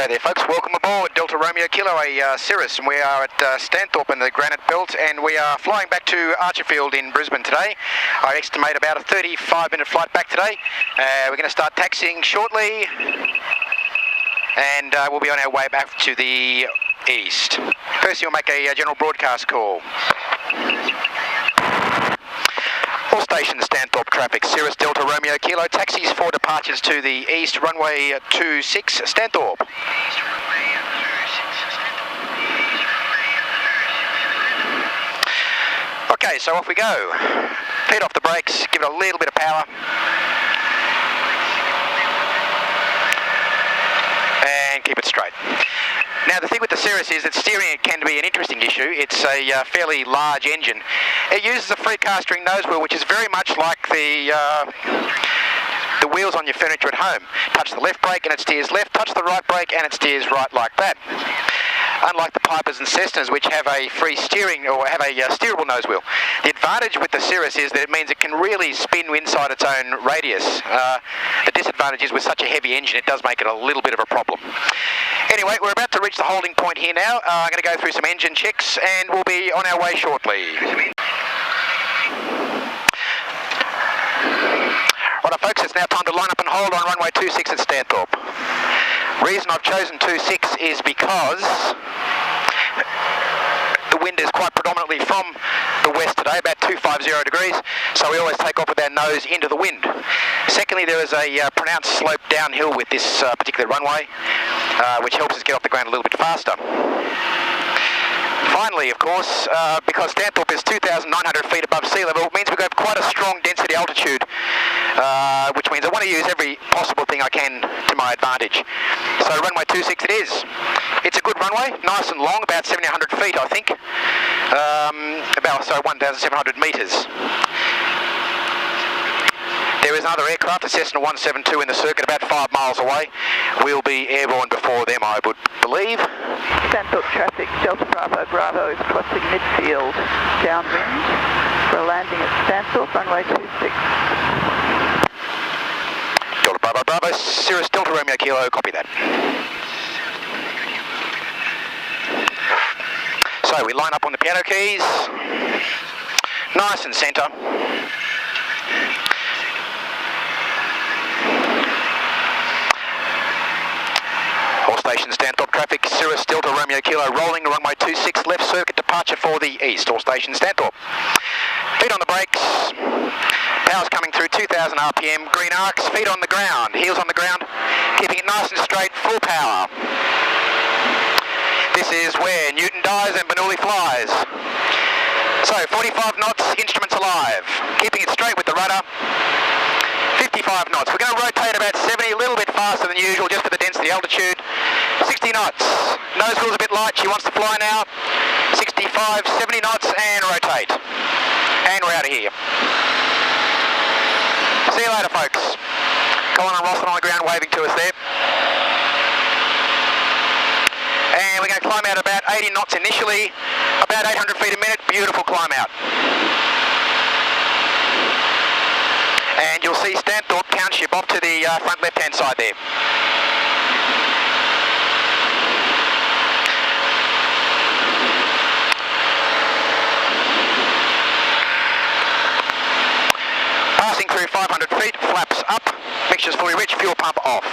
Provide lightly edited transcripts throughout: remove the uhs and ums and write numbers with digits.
G'day there folks, welcome aboard Delta Romeo Kilo, a Cirrus, and we are at Stanthorpe in the Granite Belt, and we are flying back to Archerfield in Brisbane today. I estimate about a 35-minute flight back today. We're going to start taxiing shortly, and we'll be on our way back to the east. First we'll make a general broadcast call. All stations, Stanthorpe traffic, Cirrus Delta Romeo Kilo, taxis for departures to the east, runway 26, Stanthorpe. Okay, so off we go. Feet off the brakes, give it a little bit of power. And keep it straight. Now the thing with the Cirrus is that steering it can be an interesting issue. It's a fairly large engine. It uses a free castering nose wheel, which is very much like the wheels on your furniture at home. Touch the left brake and it steers left, touch the right brake and it steers right like that. Unlike the Pipers and Cessnas, which have a free steering or have a steerable nose wheel. The advantage with the Cirrus is that it means it can really spin inside its own radius. The disadvantage is with such a heavy engine, it does make it a little bit of a problem. Anyway, we're about to reach the holding point here now. I'm going to go through some engine checks and we'll be on our way shortly. Righto folks, it's now time to line up and hold on runway 26 at Stanthorpe. Reason I've chosen 26 is because the wind is quite predominantly from the west today, about 250 degrees, so we always take off with our nose into the wind. Secondly, there is a pronounced slope downhill with this particular runway, which helps us get off the ground a little bit faster. Finally, of course, because Stanthorpe is 2,900 feet above sea level, it means we've got quite a strong density altitude, which means I want to use every possible thing I can to my advantage. So runway 26 it is. It's a good runway, nice and long, about 1,700 feet I think, 1,700 metres. There is another aircraft, a Cessna 172 in the circuit about 5 miles away. We'll be airborne before them, I would believe. Stanthorpe traffic, Delta Bravo Bravo is crossing midfield downwind for a landing at Stanthorpe, runway 26. Delta Bravo Bravo, Cirrus Delta Romeo Kilo, copy that. So we line up on the piano keys, nice and centre. All stations, Stanthorpe traffic, Cirrus Delta Romeo Kilo, rolling runway 26, left circuit departure for the east. All stations, Stanthorpe. Feet on the brakes, power's coming through 2,000 RPM, green arcs, feet on the ground, heels on the ground, keeping it nice and straight, full power. This is where Newton dies and Bernoulli flies. So 45 knots, instruments alive, keeping it straight with the rudder. 55 knots. We're going to rotate about 70, a little bit faster than usual just for the density altitude. 60 knots. Nose wheel's a bit light, she wants to fly now. 65, 70 knots and rotate. And we're out of here. See you later folks. Colin and Roslyn on the ground waving to us there. And we're going to climb out about 80 knots initially, about 800 feet a minute, beautiful climb out. And you'll see Stanthorpe Township off to the front left-hand side there. Passing through 500 feet, flaps up, mixture's fully rich, fuel pump off.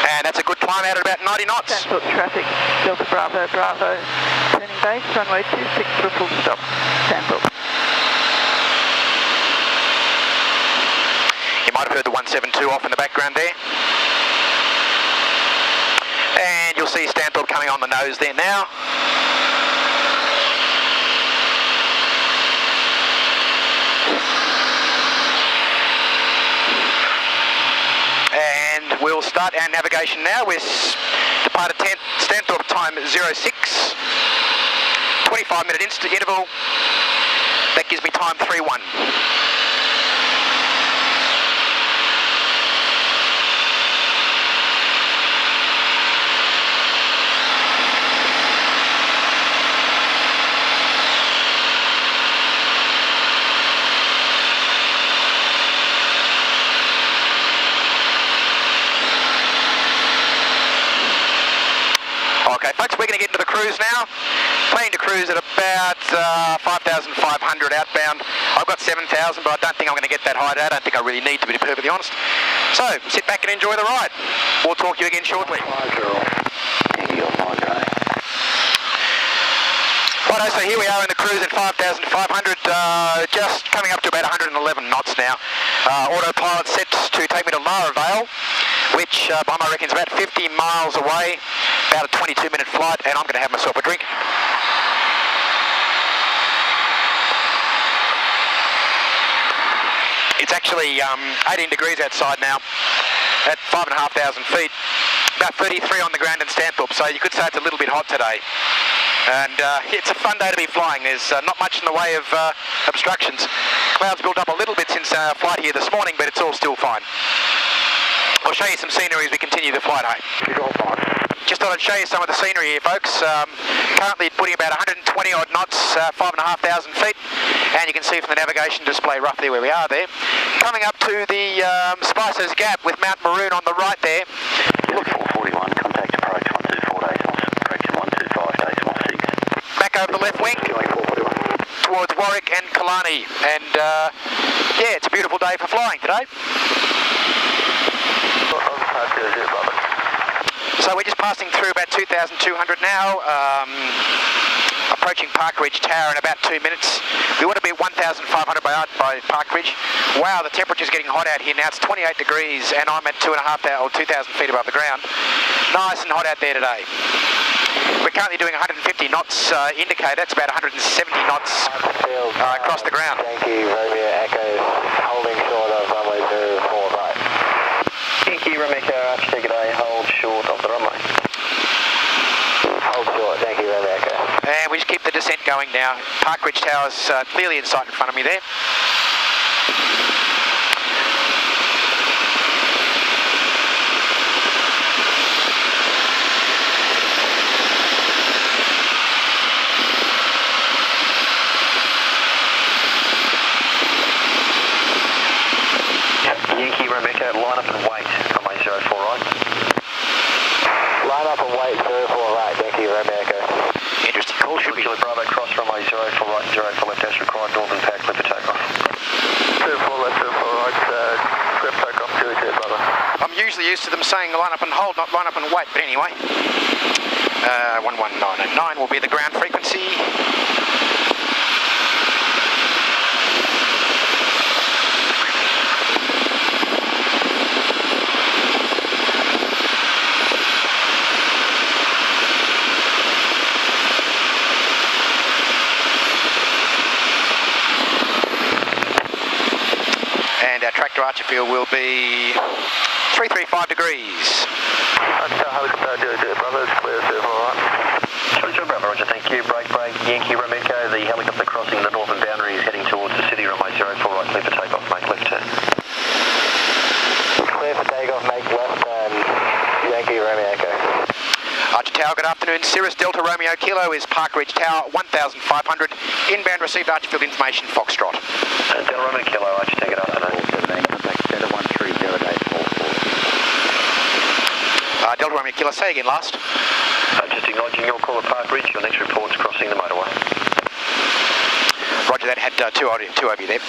And that's a good climb out at about 90 knots. Stanthorpe traffic, Delta Bravo Bravo, turning base, runway 26 for a full stop, Stanthorpe. You might have heard the 172 off in the background there. And you'll see Stanthorpe coming on the nose there now. And we'll start our navigation now with departed Stanthorpe time 06, 25-minute interval. That gives me time 3-1. pilots, we're going to get into the cruise now. Planning to cruise at about 5,500 outbound. I've got 7,000, but I don't think I'm going to get that high today. I don't think I really need to be perfectly honest. So, sit back and enjoy the ride. We'll talk to you again shortly. Righto, so here we are in the cruise at 5,500, just coming up to about 111 knots now. Autopilot set to take me to Vale, which by my reckon is about 50 miles away, about a 22-minute flight, and I'm going to have myself a drink. It's actually 18 degrees outside now at 5,500 feet, about 33 on the ground in Stanthorpe, so you could say it's a little bit hot today. And it's a fun day to be flying. There's not much in the way of obstructions. Clouds built up a little bit since our flight here this morning, but it's all still fine. I'll show you some scenery as we continue the flight home. Just thought I'd show you some of the scenery here, folks. Currently putting about 120 odd knots, 5,500 feet, and you can see from the navigation display roughly where we are there. Coming up to the Spicer's Gap with Mount Maroon on the right there. 441, contact approach 124 decimals, correction 125 decimal 6. Back over the left wing towards Warwick and Killarney, and yeah, it's a beautiful day for flying today. So we're just passing through about 2,200 now, approaching Park Ridge Tower in about 2 minutes. We want to be at 1,500 by Park Ridge. Wow, the temperature's getting hot out here now. It's 28 degrees and I'm at 2,500 or 2,000 feet above the ground. Nice and hot out there today. We're currently doing 150 knots indicator. It's about 170 knots across the ground. Yankee Romeo Echo, holding short of runway 04 right. Yankee Romeo Echo, Archerfield, hold short of the runway. Hold short, Yankee Romeo Echo. And we just keep the descent going now. Park Ridge Tower's clearly in sight in front of me there. Yankee Romeo Echo, line up and wait, runway 04 right. Line up and wait, 04 right, Yankee Romeo Echo. Interesting call, should be. Bravo, cross runway 04 right, 04 left as required, northern pack, clear for takeoff. 04 left, 04 right, clear for takeoff, 2 brother. I'm usually used to them saying line up and hold, not line up and wait, but anyway. 11909 will be the ground frequency. And our track to Archerfield will be 335 degrees. Helicopter, brother, it's clear, 04 right. Sure, brother, roger, thank you. Break, Yankee Romeo Echo, the helicopter crossing the northern boundary is heading towards the city, runway 04 right, clear for takeoff, make left turn. Clear for takeoff, make left turn, Yankee Romeo Echo. Archer Tower, good afternoon. Cirrus Delta Romeo Kilo is Park Ridge Tower, 1,500. Inbound received Archerfield information, Foxtrot. Delta Romeo Kilo, Archer, take it afternoon. Delta Romeo Kilo, say again last. Just acknowledging your call at Park Ridge, your next report's crossing the motorway. Roger that, had two of you there.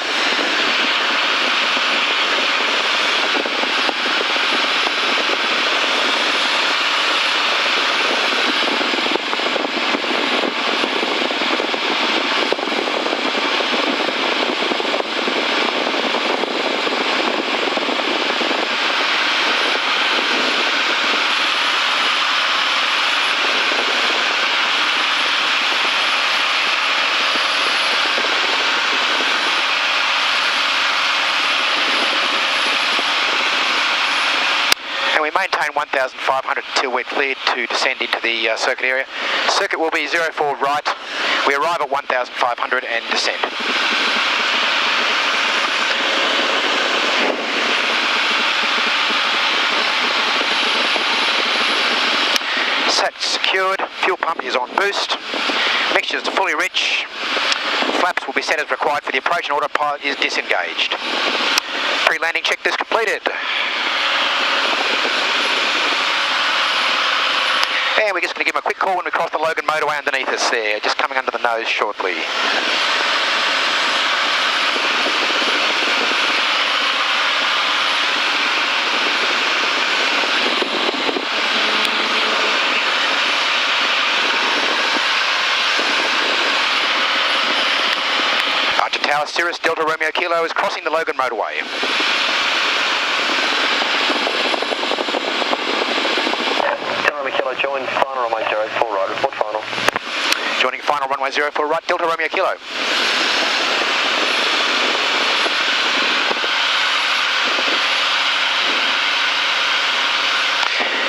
We maintain 1,500 until we're cleared to descend into the circuit area. Circuit will be 04 right. We arrive at 1,500 and descend. Sat's secured, fuel pump is on boost, mixtures are fully rich, flaps will be set as required for the approach and autopilot is disengaged. Pre-landing checklist completed. And we're just going to give him a quick call when we cross the Logan motorway underneath us there, just coming under the nose shortly. Archer Tower, Cirrus, Delta Romeo Kilo is crossing the Logan motorway. Kilo, join final runway 04 right, report final. Joining final runway 04 right, Delta Romeo Kilo.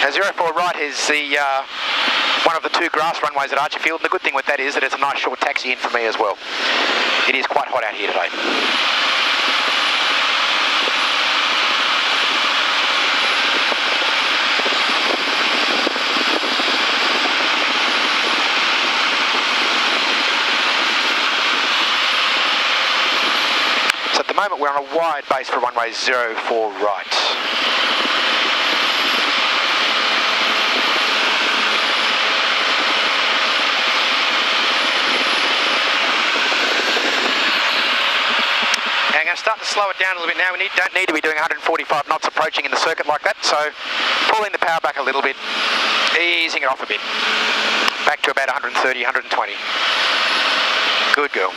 Now 04 right is the one of the two grass runways at Archerfield, and the good thing with that is that it's a nice short taxi in for me as well. It is quite hot out here today. At the moment we're on a wide base for runway 04 right. And I'm going to start to slow it down a little bit now. We don't need to be doing 145 knots approaching in the circuit like that, so pulling the power back a little bit, easing it off a bit. Back to about 130, 120. Good girl.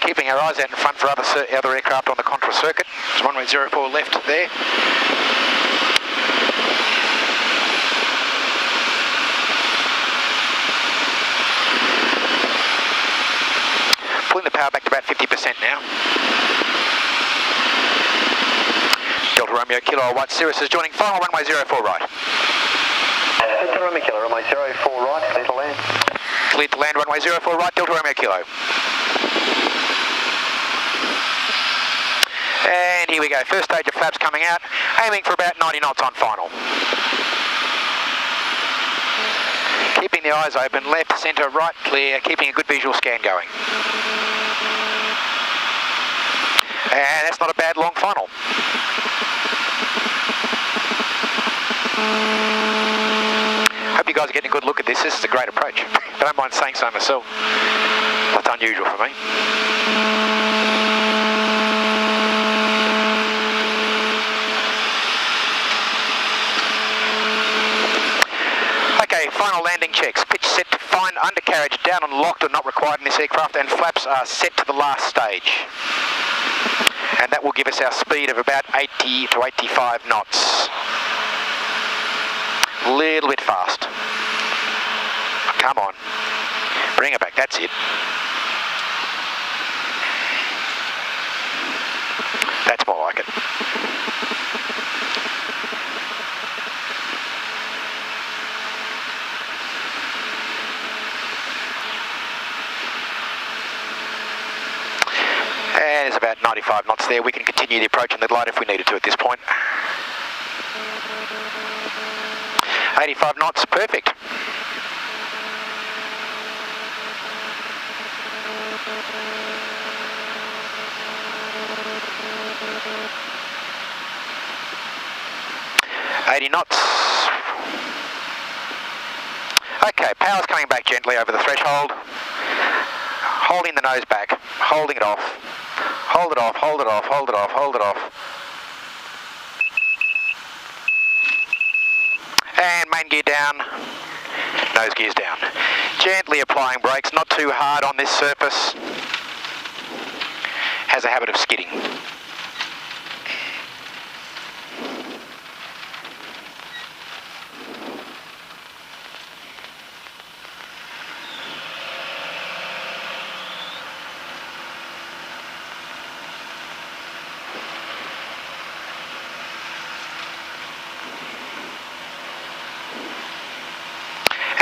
Keeping our eyes out in front for other aircraft on the contra circuit. There's runway 04 left there. Pulling the power back to about 50% now. Delta Romeo Kilo White Cirrus is joining final runway 04 right. Delta Romeo Kilo, runway 04 right, clear to land. Cleared to land, runway 04 right, Delta Romeo Kilo. And here we go, first stage of flaps coming out, aiming for about 90 knots on final. Keeping the eyes open, left, centre, right, clear, keeping a good visual scan going. And that's not a bad long final. Hope you guys are getting a good look at this. This is a great approach. I don't mind saying so myself. That's unusual for me. Okay, final landing checks. Pitch set to fine, undercarriage down and locked are not required in this aircraft, and flaps are set to the last stage. And that will give us our speed of about 80 to 85 knots. A little bit fast. Come on. Bring it back, that's it. That's more like it. And there's about 95 knots there. We can continue the approach on the glide if we needed to at this point. 85 knots, perfect. .80 knots. Okay, power's coming back gently over the threshold. Holding the nose back, holding it off. Hold it off, hold it off, hold it off, hold it off. And main gear down, nose gear's down. Gently applying brakes, not too hard on this surface. Has a habit of skidding.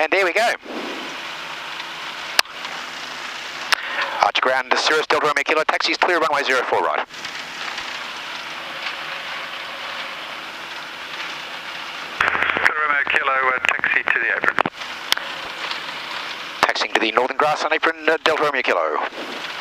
And there we go. approach ground to Cirrus, Delta Romeo Kilo, taxi is clear, runway 04 right. Delta Romeo Kilo, taxi to the apron. Taxiing to the northern grass on apron, Delta Romeo Kilo.